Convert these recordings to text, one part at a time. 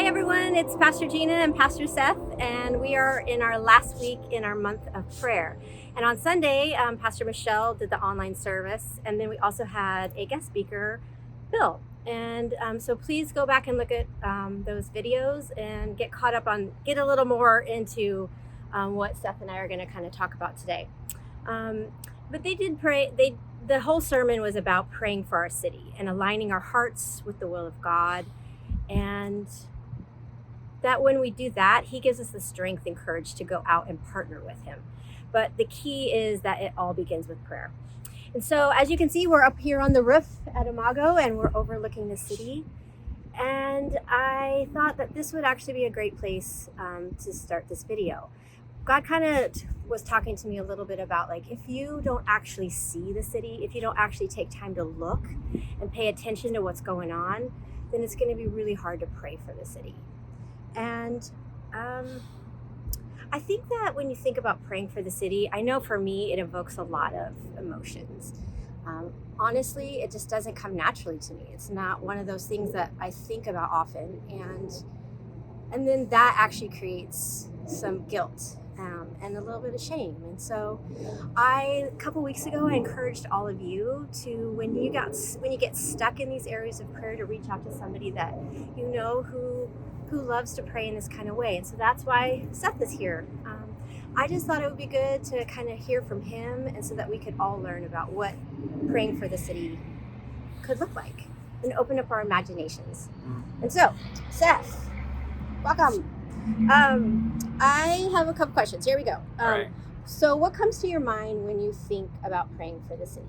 Hi everyone, it's Pastor Gena and Pastor Seth, and we are in our last week in our month of prayer. And on Sunday, Pastor Michelle did the online service, and then we also had a guest speaker, Bill. And so please go back and look at those videos and get caught up on, get a little more into what Seth and I are going to kind of talk about today. But they did pray, the whole sermon was about praying for our city and aligning our hearts with the will of God. And that when we do that, he gives us the strength and courage to go out and partner with him. But the key is that it all begins with prayer. And so as you can see, we're up here on the roof at Imago and we're overlooking the city. And I thought that this would actually be a great place to start this video. God kind of was talking to me a little bit about, like, if you don't actually see the city, if you don't actually take time to look and pay attention to what's going on, then it's going to be really hard to pray for the city. And I think that when you think about praying for the city, I know for me, it evokes a lot of emotions. Honestly, it just doesn't come naturally to me. It's not one of those things that I think about often. And then that actually creates some guilt and a little bit of shame. And so a couple weeks ago, I encouraged all of you to, when you get stuck in these areas of prayer, to reach out to somebody that you know who loves to pray in this kind of way. And so that's why Seth is here. I just thought it would be good to kind of hear from him, and so that we could all learn about what praying for the city could look like and open up our imaginations. And so, Seth, welcome. I have a couple questions. Here we go. All right. So what comes to your mind when you think about praying for the city?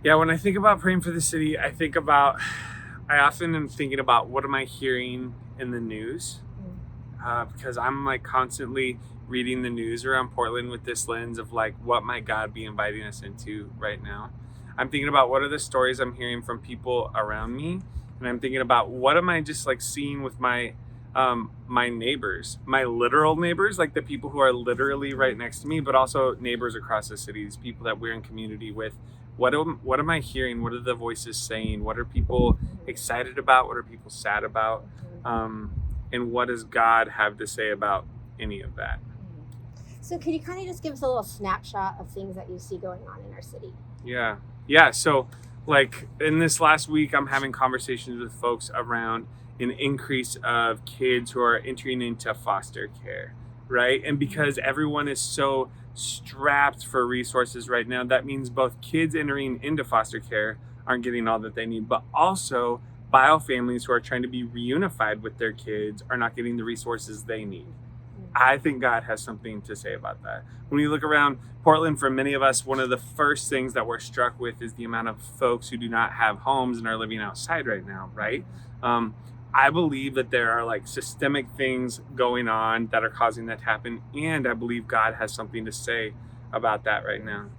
Yeah, when I think about praying for the city, I often am thinking about, what am I hearing in the news? Because I'm like constantly reading the news around Portland with this lens of like, what might God be inviting us into right now? I'm thinking about, what are the stories I'm hearing from people around me? And I'm thinking about, what am I just like seeing with my neighbors, my literal neighbors, like the people who are literally right next to me, but also neighbors across the city, these people that we're in community with. What am I hearing? What are the voices saying? What are people excited about? What are people sad about? And what does God have to say about any of that? So could you kind of just give us a little snapshot of things that you see going on in our city? Yeah. So like in this last week, I'm having conversations with folks around an increase of kids who are entering into foster care, right? And because everyone is so strapped for resources right now, that means both kids entering into foster care aren't getting all that they need, but also bio families who are trying to be reunified with their kids are not getting the resources they need. I think God has something to say about that. When you look around Portland, for many of us, one of the first things that we're struck with is the amount of folks who do not have homes and are living outside right now, right? I believe that there are like systemic things going on that are causing that to happen. And I believe God has something to say about that right now.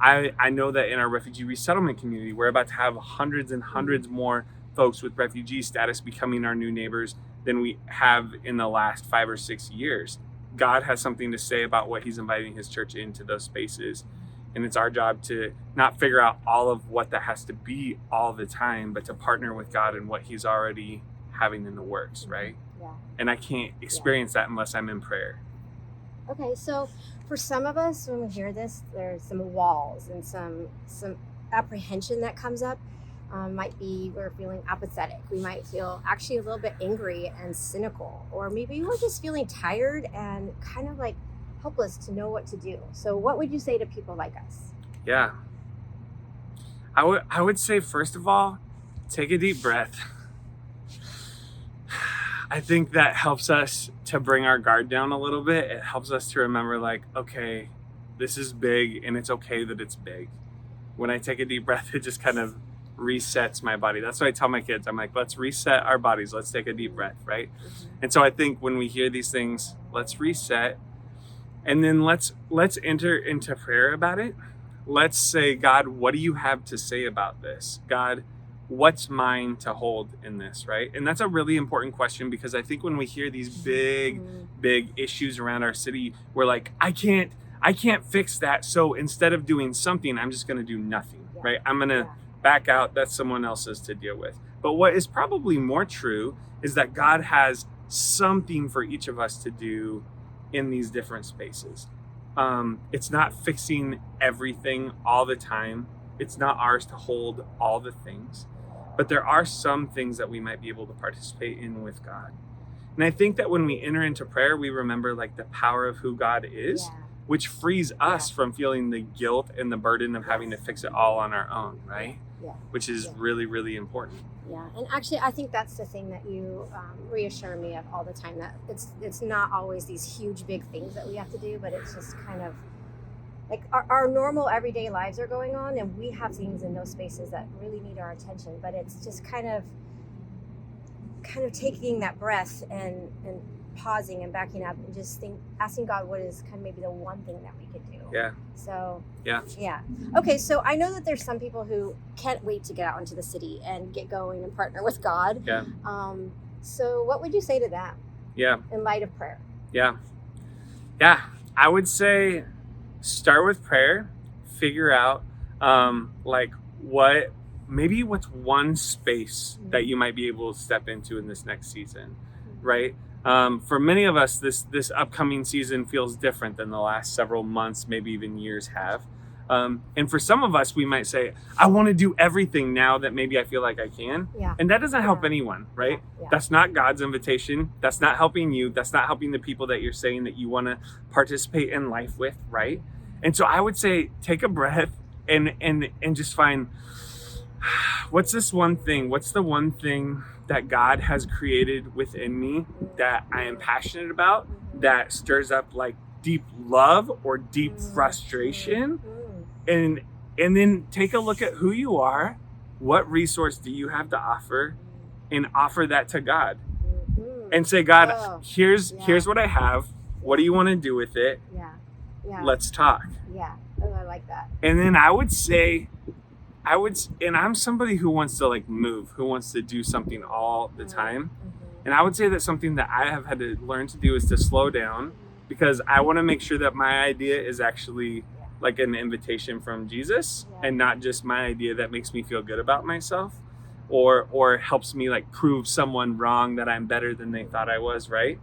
I know that in our refugee resettlement community, we're about to have hundreds and hundreds more folks with refugee status becoming our new neighbors than we have in the last 5 or 6 years. God has something to say about what he's inviting his church into those spaces. And it's our job to not figure out all of what that has to be all the time, but to partner with God in what he's already having in the works, right? Yeah. And I can't experience that unless I'm in prayer. Okay, so for some of us, when we hear this, there's some walls and some apprehension that comes up. Might be we're feeling apathetic. We might feel actually a little bit angry and cynical, or maybe we're just feeling tired and kind of like helpless to know what to do. So what would you say to people like us? Yeah. I would say, first of all, take a deep breath. I think that helps us to bring our guard down a little bit. It helps us to remember, like, okay, this is big, and it's okay that it's big. When I take a deep breath, it just kind of resets my body. That's what I tell my kids. I'm like, let's reset our bodies. Let's take a deep breath, right? And so I think when we hear these things, let's reset. And then let's enter into prayer about it. Let's say, God, what do you have to say about this? God, what's mine to hold in this, right? And that's a really important question, because I think when we hear these big issues around our city, we're like, I can't fix that. So instead of doing something, I'm just going to do nothing, right? I'm going to back out. That's someone else's to deal with. But what is probably more true is that God has something for each of us to do in these different spaces. It's not fixing everything all the time. It's not ours to hold all the things. But there are some things that we might be able to participate in with God. And I think that when we enter into prayer, we remember like the power of who God is, which frees us from feeling the guilt and the burden of having to fix it all on our own, right? Which is really, really important. Yeah, and actually, I think that's the thing that you reassure me of all the time, that it's not always these huge, big things that we have to do, but it's just kind of like our normal everyday lives are going on, and we have things in those spaces that really need our attention, but it's just kind of taking that breath and pausing and backing up and just asking God what is kind of maybe the one thing that we could do. So yeah. Okay, so I know that there's some people who can't wait to get out into the city and get going and partner with God. So what would you say to them? In light of prayer? I would say start with prayer. Figure out what's one space that you might be able to step into in this next season, right? For many of us, this upcoming season feels different than the last several months, maybe even years have. And for some of us, we might say, I want to do everything now that maybe I feel like I can. And that doesn't help anyone, right? That's not God's invitation. That's not helping you. That's not helping the people that you're saying that you want to participate in life with, right? And so I would say, take a breath and just find, what's this one thing? What's the one thing that God has created within me that I am passionate about, that stirs up like deep love or deep frustration? And then take a look at who you are. What resource do you have to offer? And offer that to God. And say, God, here's what I have. What do you want to do with it? Let's talk. I like that. And then I would say, and I'm somebody who wants to like move, who wants to do something all the time. And I would say that something that I have had to learn to do is to slow down, because I want to make sure that my idea is actually like an invitation from Jesus and not just my idea that makes me feel good about myself or helps me like prove someone wrong that I'm better than they thought I was, right?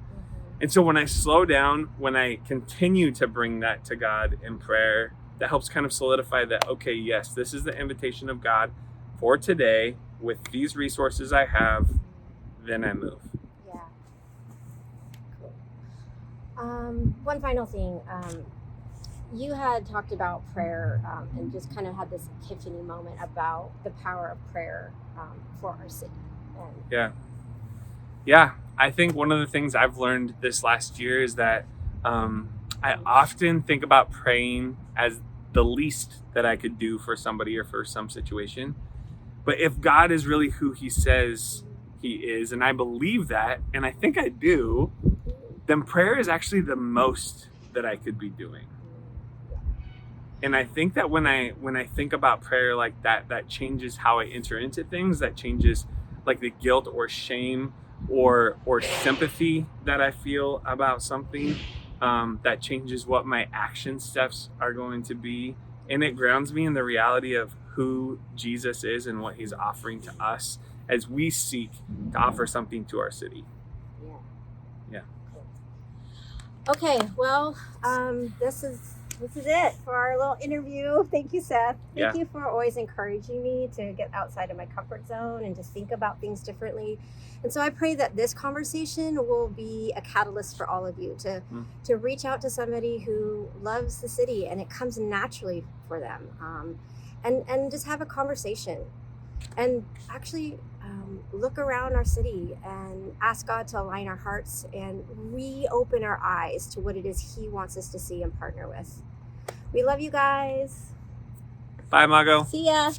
And so when I slow down, when I continue to bring that to God in prayer, that helps kind of solidify that, okay, yes, this is the invitation of God for today with these resources I have, then I move. Cool. One final thing. You had talked about prayer and just kind of had this epiphany moment about the power of prayer for our city. I think one of the things I've learned this last year is that I often think about praying as the least that I could do for somebody or for some situation. But if God is really who he says he is, and I believe that, and I think I do, then prayer is actually the most that I could be doing. And I think that when I think about prayer like that, that changes how I enter into things, that changes like the guilt or shame or sympathy that I feel about something. That changes what my action steps are going to be. And it grounds me in the reality of who Jesus is and what he's offering to us as we seek to offer something to our city. Okay, well, this is it for our little interview. Thank you, Seth. Thank you for always encouraging me to get outside of my comfort zone and to think about things differently. And so I pray that this conversation will be a catalyst for all of you to reach out to somebody who loves the city and it comes naturally for them, and just have a conversation and actually look around our city and ask God to align our hearts and reopen our eyes to what it is he wants us to see and partner with. We love you guys. Bye, Mago. See ya.